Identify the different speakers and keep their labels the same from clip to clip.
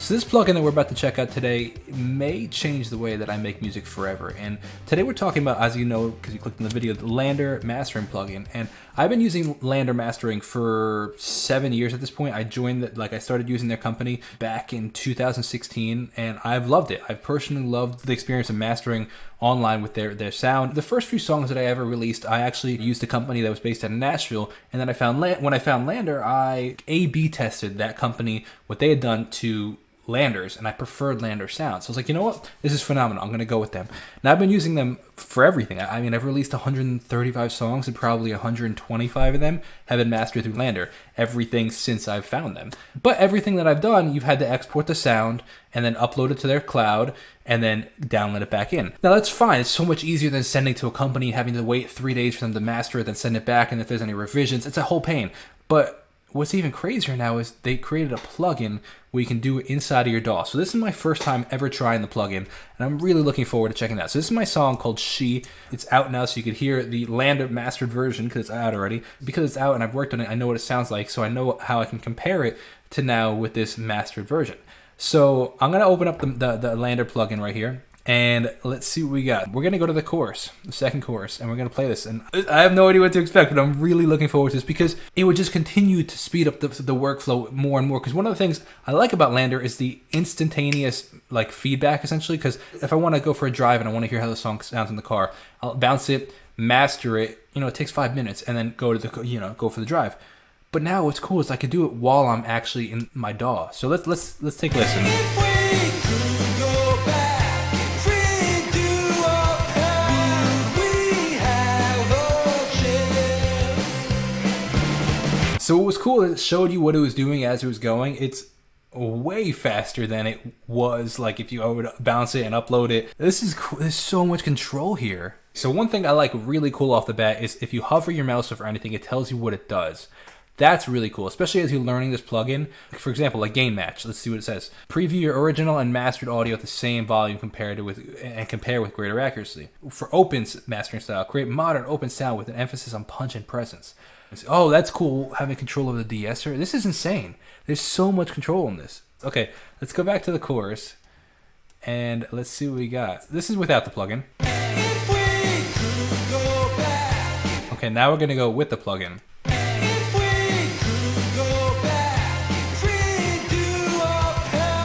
Speaker 1: So this plugin that we're about to check out today may change the way that I make music forever. And today we're talking about, as you know, because you clicked on the video, the Landr mastering plugin. And I've been using Landr mastering for 7 years at this point. I started using their company back in 2016, and I've loved it. I've personally loved the experience of mastering online with their sound. The first few songs that I ever released, I actually used a company that was based out of Nashville, and then when I found Landr, I A/B tested that company, what they had done to Landr's, and I preferred Landr sound. So I was like, you know what? This is phenomenal. I'm going to go with them. Now I've been using them for everything. I mean, I've released 135 songs, and probably 125 of them have been mastered through Landr. Everything since I've found them. But everything that I've done, you've had to export the sound and then upload it to their cloud and then download it back in. Now that's fine. It's so much easier than sending to a company and having to wait 3 days for them to master it, then send it back, and if there's any revisions, it's a whole pain. But what's even crazier now is they created a plugin where you can do it inside of your DAW. So this is my first time ever trying the plugin, and I'm really looking forward to checking it out. So this is my song called She. It's out now, so you could hear the Landr mastered version because it's out already. Because it's out and I've worked on it, I know what it sounds like, so I know how I can compare it to now with this mastered version. So I'm going to open up the Landr plugin right here. And let's see what we got. We're going to go to the chorus, the second chorus, and we're going to play this. And I have no idea what to expect, but I'm really looking forward to this because it would just continue to speed up the workflow more and more. Because one of the things I like about Landr is the instantaneous feedback, essentially. Because if I want to go for a drive and I want to hear how the song sounds in the car, I'll bounce it, master it. It takes 5 minutes, and then go for the drive. But now what's cool is I could do it while I'm actually in my DAW. So let's take a listen. So what was cool is it showed you what it was doing as it was going. It's way faster than it was if you were to bounce it and upload it. This is cool. There's so much control here. So one thing I like really cool off the bat is if you hover your mouse over anything, it tells you what it does. That's really cool, especially as you're learning this plugin. For example, like gain match. Let's see what it says. Preview your original and mastered audio at the same volume compare with greater accuracy. For open mastering style, create modern open sound with an emphasis on punch and presence. Oh, that's cool, having control over the de-esser. This is insane. There's so much control in this. Okay, let's go back to the chorus, and let's see what we got. This is without the plugin. Okay, now we're going to go with the plugin.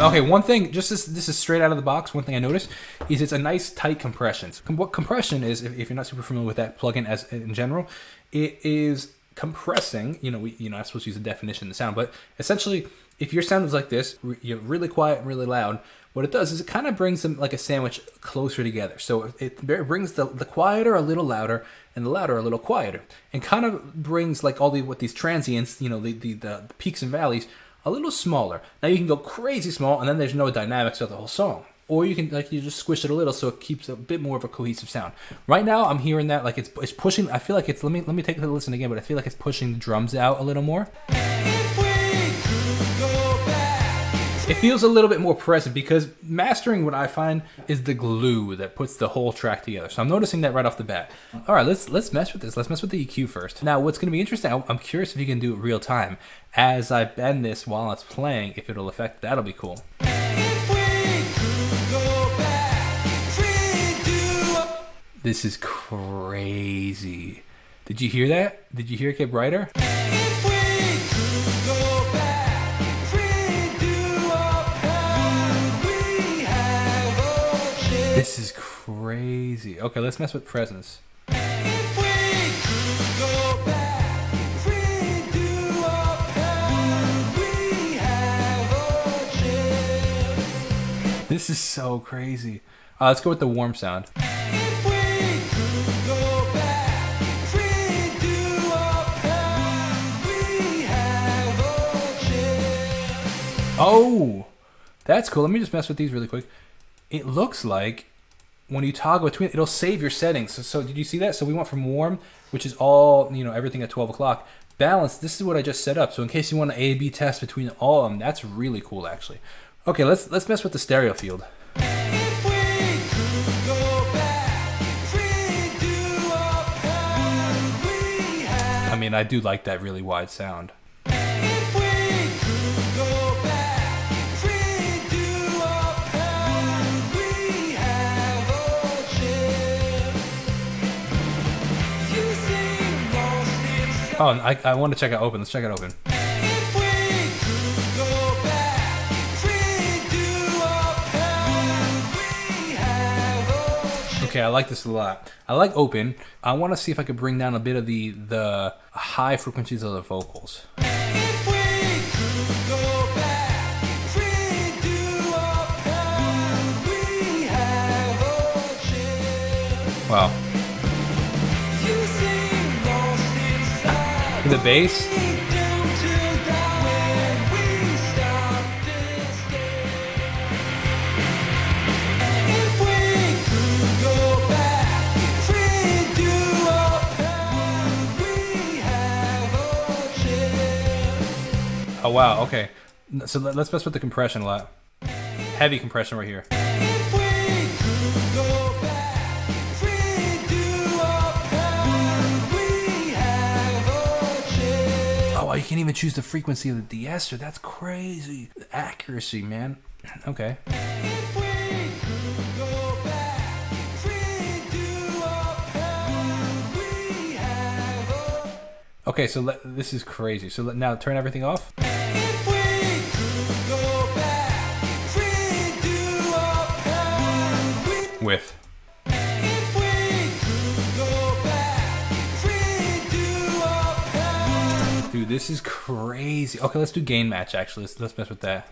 Speaker 1: Okay, one thing, this is straight out of the box, one thing I noticed is it's a nice tight compression. What compression is, if you're not super familiar with that plugin as in general, it is compressing, you're not supposed to use the definition of the sound, but essentially, if your sound is like this, you're really quiet and really loud, what it does is it kind of brings them like a sandwich closer together. So it brings the quieter a little louder and the louder a little quieter, and kind of brings these transients, the peaks and valleys, a little smaller. Now you can go crazy small, and then there's no dynamics of the whole song. Or you can you just squish it a little so it keeps a bit more of a cohesive sound. Right now I'm hearing that it's pushing. I feel like it's let me take a listen again, but I feel like it's pushing the drums out a little more. It feels a little bit more present because mastering, what I find, is the glue that puts the whole track together. So I'm noticing that right off the bat. All right, let's mess with this. Let's mess with the EQ first. Now, what's going to be interesting, I'm curious if you can do it real time. As I bend this while it's playing, if it'll affect, that'll be cool. This is crazy. Did you hear that? Did you hear it get brighter? This is crazy. Okay, let's mess with presence. This is so crazy. Let's go with the warm sound. Oh, that's cool. Let me just mess with these really quick. It looks like when you toggle between, it'll save your settings. So did you see that? So we went from warm, which is all, everything at 12 o'clock. Balance, this is what I just set up. So in case you want to A/B test between all of them, that's really cool, actually. Okay, let's mess with the stereo field. I mean, I do like that really wide sound. Oh, and I want to check out open. Let's check out open. Okay, I like this a lot. I like open. I want to see if I could bring down a bit of the high frequencies of the vocals. Wow. The bass. Oh wow, okay. So let's mess with the compression a lot. Heavy compression right here. Oh, you can't even choose the frequency of the de-esser. That's crazy. The accuracy, man. Okay. Okay, so this is crazy. So now turn everything off. With. Dude, this is crazy. Okay, let's do gain match actually. Let's mess with that.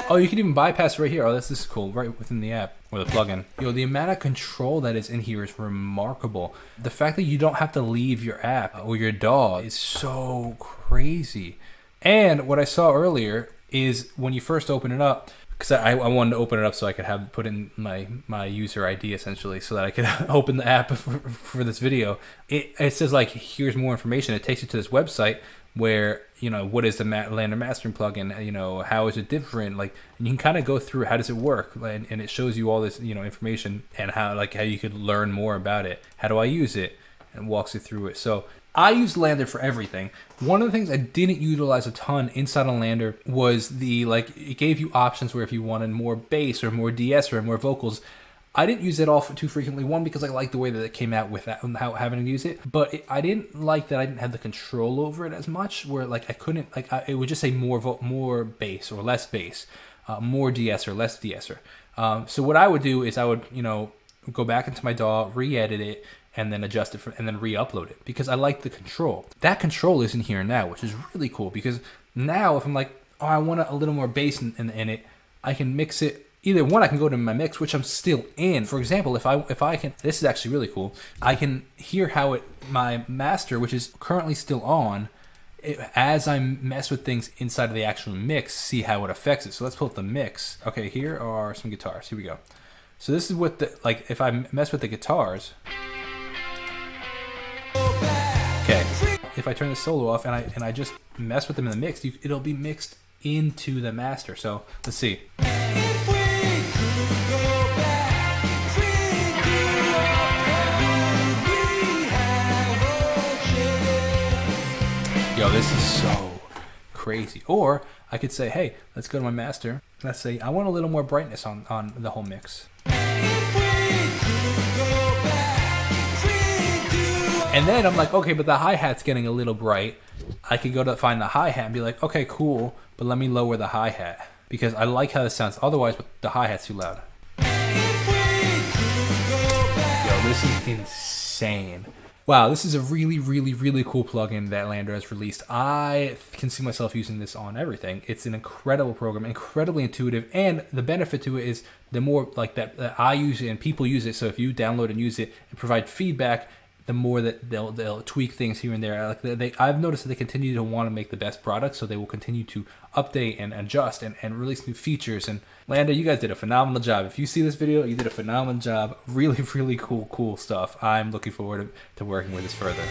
Speaker 1: Oh, you can even bypass right here. Oh, this is cool. Right within the app or the plugin. Yo, the amount of control that is in here is remarkable. The fact that you don't have to leave your app or your DAW is so crazy. And what I saw earlier is when you first open it up, because I wanted to open it up so I could have put in my user ID essentially so that I could open the app for this video. It says like, here's more information. It takes you to this website where, you know, what is the Landr mastering plugin, you know, how is it different, like, and you can kind of go through how does it work, and it shows you all this, you know, information and how you could learn more about it. How do I use it? And walks you through it. So I use Landr for everything. One of the things I didn't utilize a ton inside of Landr was it gave you options where if you wanted more bass or more de-esser or more vocals. I didn't use it all too frequently. One, because I liked the way that it came out without having to use it. But I didn't like that I didn't have the control over it as much. Where like I couldn't it would just say more bass or less bass, more de-esser, less de-esser. So what I would do is I would, you know, go back into my DAW, re-edit it, and then adjust it and then re-upload it because I like the control. That control isn't here now, which is really cool because now if I'm like, oh, I want a little more bass in it, I can mix it. Either one, I can go to my mix, which I'm still in. For example, if I can, this is actually really cool. I can hear how my master, which is currently still on, as I mess with things inside of the actual mix, see how it affects it. So let's pull up the mix. Okay, here are some guitars. Here we go. So this is what if I mess with the guitars. Okay, if I turn the solo off and I just mess with them in the mix, it'll be mixed into the master. So let's see. Yo, this is so crazy. Or I could say, hey, let's go to my master. Let's say I want a little more brightness on the whole mix. And then I'm like, okay, but the hi-hat's getting a little bright. I could go to find the hi-hat and be like, okay, cool, but let me lower the hi-hat because I like how this sounds. Otherwise, the hi-hat's too loud. Yo, this is insane. Wow, this is a really, really, really cool plugin that Landr has released. I can see myself using this on everything. It's an incredible program, incredibly intuitive, and the benefit to it is the more like that I use it and people use it. So if you download and use it and provide feedback, the more that they'll tweak things here and there. Like I've noticed that they continue to want to make the best products, so they will continue to update and adjust and release new features. And Landr, you guys did a phenomenal job. If you see this video, you did a phenomenal job. Really, really cool stuff. I'm looking forward to working with this further.